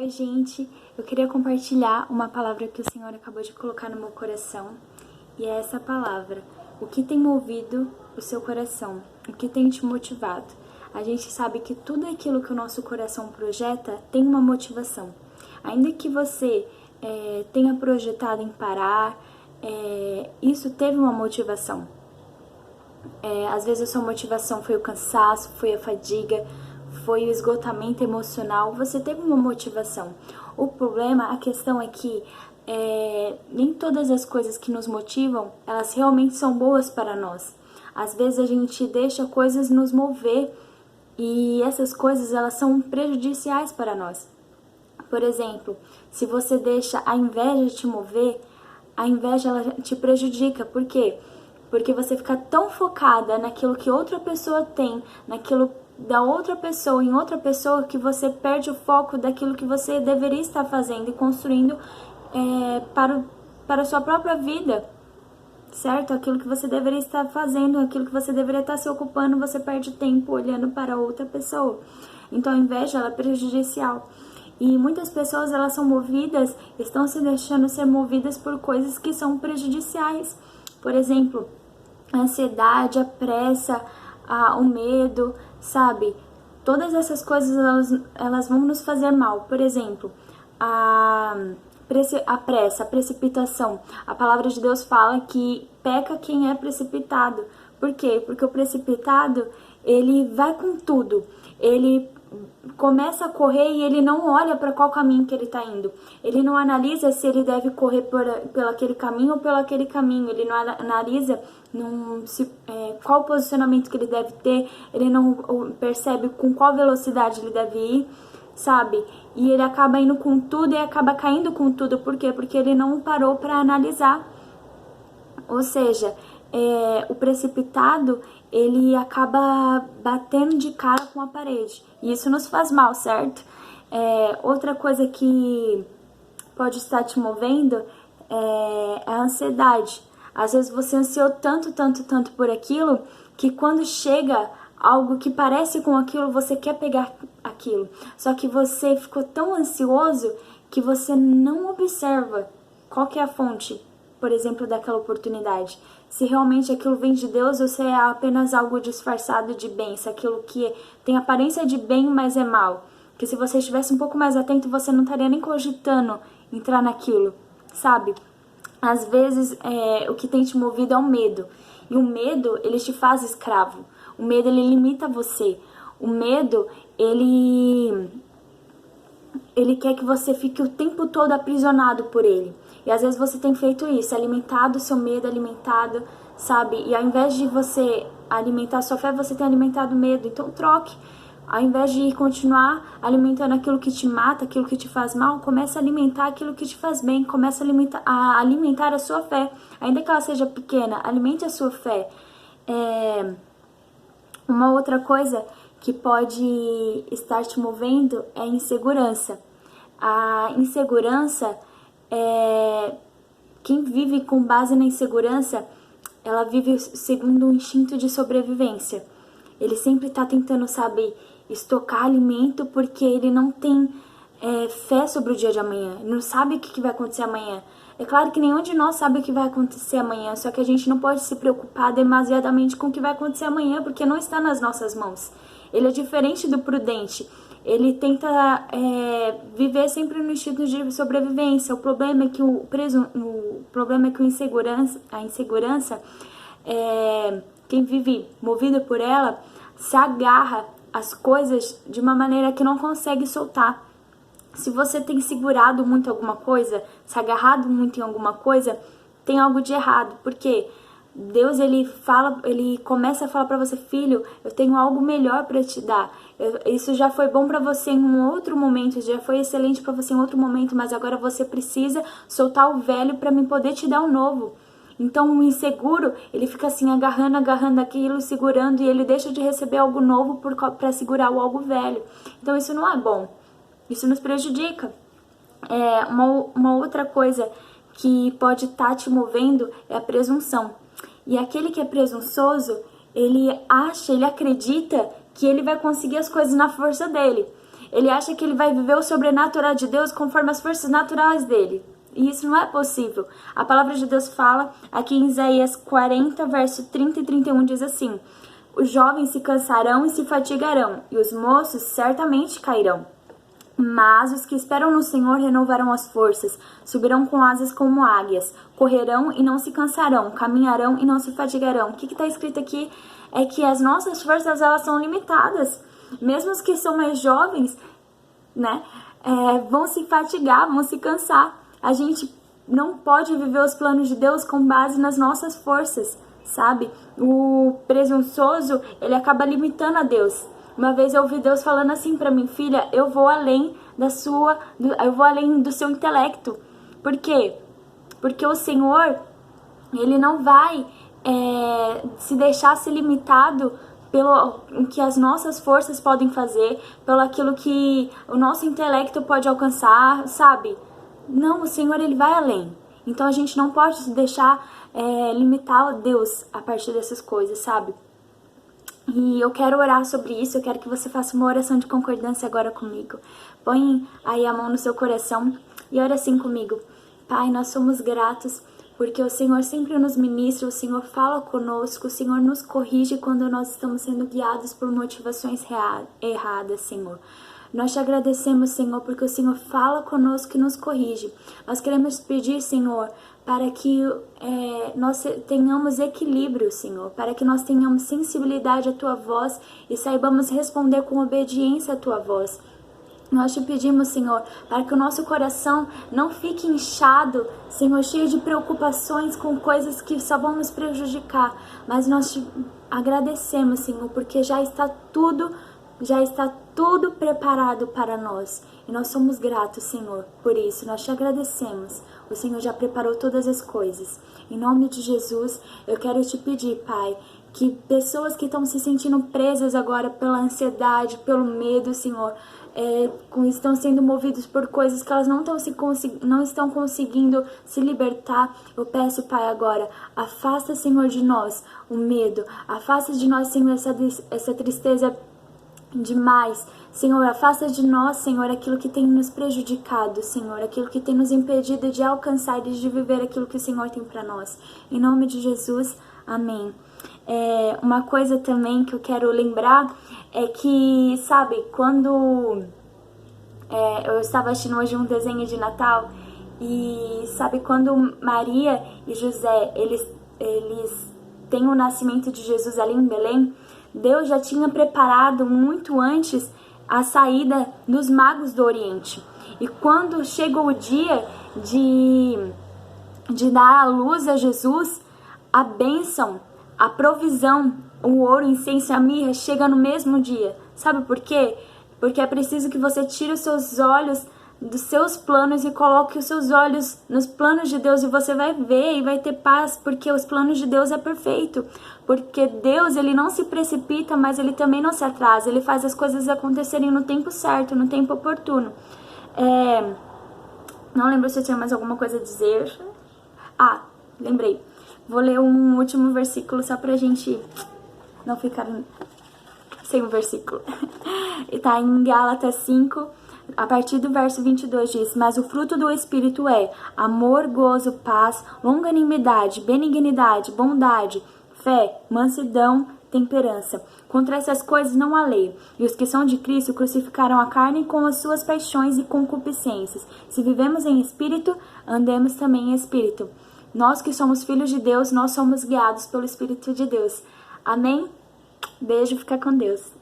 Oi, gente! Eu queria compartilhar uma palavra que o Senhor acabou de colocar no meu coração. E é essa palavra. O que tem movido o seu coração? O que tem te motivado? A gente sabe que tudo aquilo que o nosso coração projeta tem uma motivação. Ainda que você tenha projetado em parar, isso teve uma motivação. Às vezes a sua motivação foi o cansaço, foi a fadiga, foi o esgotamento emocional, você teve uma motivação. O problema, a questão é que nem todas as coisas que nos motivam, elas realmente são boas para nós. Às vezes a gente deixa coisas nos mover e essas coisas elas são prejudiciais para nós. Por exemplo, se você deixa a inveja te mover, a inveja ela te prejudica. Por quê? Porque você fica tão focada naquilo que outra pessoa tem, naquilo da outra pessoa, em outra pessoa, que você perde o foco daquilo que você deveria estar fazendo e construindo para a sua própria vida, certo? Aquilo que você deveria estar fazendo, aquilo que você deveria estar se ocupando, você perde tempo olhando para outra pessoa. Então a inveja ela é prejudicial. E muitas pessoas elas são movidas, estão se deixando ser movidas por coisas que são prejudiciais. Por exemplo, a ansiedade, a pressa, o medo, sabe? Todas essas coisas elas vão nos fazer mal. Por exemplo, a pressa, a precipitação. A palavra de Deus fala que peca quem é precipitado. Por quê? Porque o precipitado, ele vai com tudo. Ele começa a correr e ele não olha para qual caminho que ele está indo. Ele não analisa se ele deve correr pelo aquele caminho ou pelo aquele caminho. Ele não analisa qual posicionamento que ele deve ter. Ele não percebe com qual velocidade ele deve ir, sabe? E ele acaba indo com tudo e acaba caindo com tudo. Por quê? Porque ele não parou para analisar. Ou seja, o precipitado, ele acaba batendo de cara com a parede. E isso nos faz mal, certo? Outra coisa que pode estar te movendo é a ansiedade. Às vezes você ansiou tanto por aquilo, que quando chega algo que parece com aquilo, você quer pegar aquilo. Só que você ficou tão ansioso que você não observa qual que é a fonte, por exemplo, daquela oportunidade. Se realmente aquilo vem de Deus ou se é apenas algo disfarçado de bem, se aquilo que tem aparência de bem, mas é mal. Que se você estivesse um pouco mais atento, você não estaria nem cogitando entrar naquilo, sabe? Às vezes, o que tem te movido é o medo. E o medo, ele te faz escravo. O medo, ele limita você. O medo, ele quer que você fique o tempo todo aprisionado por ele. E às vezes você tem feito isso, alimentado o seu medo, alimentado, sabe? E ao invés de você alimentar a sua fé, você tem alimentado o medo. Então troque. Ao invés de continuar alimentando aquilo que te mata, aquilo que te faz mal, comece a alimentar aquilo que te faz bem. Comece a alimentar a sua fé. Ainda que ela seja pequena, alimente a sua fé. Uma outra coisa que pode estar te movendo é a insegurança. A insegurança, quem vive com base na insegurança, ela vive segundo um instinto de sobrevivência. Ele sempre está tentando, sabe, estocar alimento porque ele não tem fé sobre o dia de amanhã. Ele não sabe o que vai acontecer amanhã. É claro que nenhum de nós sabe o que vai acontecer amanhã, só que a gente não pode se preocupar demasiadamente com o que vai acontecer amanhã, porque não está nas nossas mãos. Ele é diferente do prudente. Ele tenta viver sempre no instinto de sobrevivência. O problema é que a insegurança, quem vive movido por ela, se agarra às coisas de uma maneira que não consegue soltar. Se você tem segurado muito alguma coisa, se agarrado muito em alguma coisa, tem algo de errado. Porque Deus, ele começa a falar para você: filho, eu tenho algo melhor para te dar. Isso já foi bom para você em um outro momento, já foi excelente para você em outro momento, mas agora você precisa soltar o velho para mim poder te dar o novo. Então o inseguro, ele fica assim agarrando aquilo, segurando, e ele deixa de receber algo novo para segurar o algo velho. Então isso não é bom, isso nos prejudica. Uma outra coisa que pode estar te movendo é a presunção. E aquele que é presunçoso, ele acredita que ele vai conseguir as coisas na força dele. Ele acha que ele vai viver o sobrenatural de Deus conforme as forças naturais dele. E isso não é possível. A palavra de Deus fala aqui em Isaías 40, verso 30 e 31, diz assim: os jovens se cansarão e se fatigarão, e os moços certamente cairão. Mas os que esperam no Senhor renovarão as forças, subirão com asas como águias, correrão e não se cansarão, caminharão e não se fatigarão. O que está escrito aqui é que as nossas forças, elas são limitadas. Mesmo os que são mais jovens, né, vão se fatigar, vão se cansar. A gente não pode viver os planos de Deus com base nas nossas forças, sabe? O presunçoso, ele acaba limitando a Deus. Uma vez eu ouvi Deus falando assim pra mim: filha, eu vou além eu vou além do seu intelecto. Por quê? Porque o Senhor, ele não vai se deixar ser limitado pelo que as nossas forças podem fazer, pelo aquilo que o nosso intelecto pode alcançar, sabe? Não, o Senhor, ele vai além. Então a gente não pode se deixar limitar Deus a partir dessas coisas, sabe? E eu quero orar sobre isso, eu quero que você faça uma oração de concordância agora comigo. Põe aí a mão no seu coração e ora assim comigo. Pai, nós somos gratos porque o Senhor sempre nos ministra, o Senhor fala conosco, o Senhor nos corrige quando nós estamos sendo guiados por motivações erradas, Senhor. Nós te agradecemos, Senhor, porque o Senhor fala conosco e nos corrige. Nós queremos pedir, Senhor, para que nós tenhamos equilíbrio, Senhor, para que nós tenhamos sensibilidade à Tua voz e saibamos responder com obediência à Tua voz. Nós te pedimos, Senhor, para que o nosso coração não fique inchado, Senhor, cheio de preocupações com coisas que só vão nos prejudicar, mas nós te agradecemos, Senhor, porque já está tudo preparado para nós. E nós somos gratos, Senhor, por isso. Nós te agradecemos. O Senhor já preparou todas as coisas. Em nome de Jesus, eu quero te pedir, Pai, que pessoas que estão se sentindo presas agora pela ansiedade, pelo medo, Senhor, estão sendo movidos por coisas que elas não estão conseguindo se libertar. Eu peço, Pai, agora, afasta, Senhor, de nós o medo. Afasta de nós, Senhor, essa tristeza demais. Senhor, afasta de nós, Senhor, aquilo que tem nos prejudicado, Senhor, aquilo que tem nos impedido de alcançar e de viver aquilo que o Senhor tem para nós. Em nome de Jesus, amém. Uma coisa também que eu quero lembrar é que, sabe, quando eu estava assistindo hoje um desenho de Natal e, sabe, quando Maria e José, eles têm o nascimento de Jesus ali em Belém, Deus já tinha preparado muito antes a saída dos magos do Oriente. E quando chegou o dia de dar a luz a Jesus, a bênção, a provisão, o ouro, o incenso e a mirra chega no mesmo dia. Sabe por quê? Porque é preciso que você tire os seus olhos dos seus planos e coloque os seus olhos nos planos de Deus, e você vai ver e vai ter paz, porque os planos de Deus é perfeito. Porque Deus, ele não se precipita, mas ele também não se atrasa. Ele faz as coisas acontecerem no tempo certo, no tempo oportuno. Não lembro se eu tinha mais alguma coisa a dizer. Ah, lembrei. Vou ler um último versículo só pra gente não ficar sem um versículo. E tá em Gálatas 5, a partir do verso 22 diz: mas o fruto do Espírito é amor, gozo, paz, longanimidade, benignidade, bondade, fé, mansidão, temperança. Contra essas coisas não há lei. E os que são de Cristo crucificaram a carne com as suas paixões e concupiscências. Se vivemos em Espírito, andemos também em Espírito. Nós que somos filhos de Deus, nós somos guiados pelo Espírito de Deus. Amém? Beijo, fica com Deus.